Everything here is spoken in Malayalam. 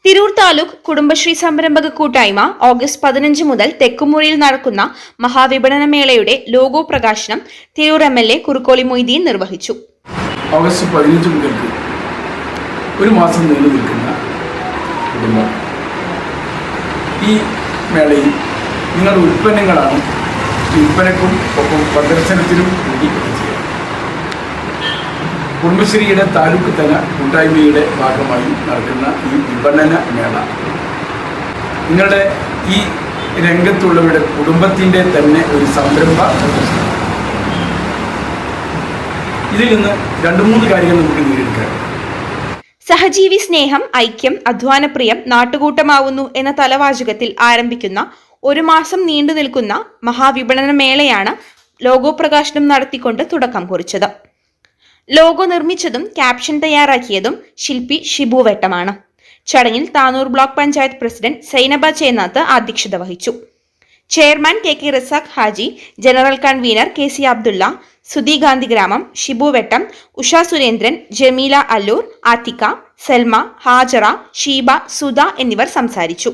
തിരൂർ താലൂക്ക് കുടുംബശ്രീ സംരംഭക കൂട്ടായ്മ ഓഗസ്റ്റ് 15 മുതൽ തെക്കുമുറിയിൽ നടക്കുന്ന മഹാവിപണന മേളയുടെ ലോഗോ പ്രകാശനം തിരൂർ MLA കുറുക്കോളി മൊയ്തീൻ നിർവഹിച്ചു. ഓഗസ്റ്റ് 15 മുതൽ ഒരു മാസം നീണ്ടു നിൽക്കുന്ന കുടുംബം ഈ മേളയിൽ നിങ്ങളുടെ ഉൽപ്പന്നങ്ങളാണ് വിൽപ്പനക്കും ഒപ്പം പ്രദർശനത്തിനും കൂടി എത്തിച്ചേരുന്നത്. കുടുംബശ്രീയുടെ താലൂക്ക് തല കൂട്ടായ്മയുടെ ഭാഗമായി നടക്കുന്ന ഈ വിപണന മേള നിങ്ങളുടെ ഈ രംഗത്തുള്ളവരുടെ കുടുംബത്തിൻ്റെ തന്നെ ഒരു സംരംഭ പ്രദർശനം. ഇതിൽ നിന്ന് 2-3 കാര്യങ്ങൾ നമുക്ക് നേടിയെടുക്കാം. സഹജീവി സ്നേഹം, ഐക്യം, അധ്വാനപ്രിയം, നാട്ടുകൂട്ടമാവുന്നു എന്ന തലവാചകത്തിൽ ആരംഭിക്കുന്ന ഒരു മാസം നീണ്ടു നിൽക്കുന്ന മഹാവിപണന മേളയാണ് ലോഗോ പ്രകാശനം നടത്തിക്കൊണ്ട് തുടക്കം കുറിച്ചത്. ലോഗോ നിർമ്മിച്ചതും ക്യാപ്ഷൻ തയ്യാറാക്കിയതും ശില്പി ഷിബു വെട്ടമാണ്. ചടങ്ങിൽ താനൂർ ബ്ലോക്ക് പഞ്ചായത്ത് പ്രസിഡന്റ് സൈനബ ചേന്നാത്ത് അധ്യക്ഷത വഹിച്ചു. Chairman KK Razak Haji, general convener KC Abdulla, Sudhi Gandhigramam, Shibu Vettam, Usha Surendran, Jameela അല്ലൂർ, ആത്തിക, Salma, Hajara, Sheeba, Sudha എന്നിവർ സംസാരിച്ചു.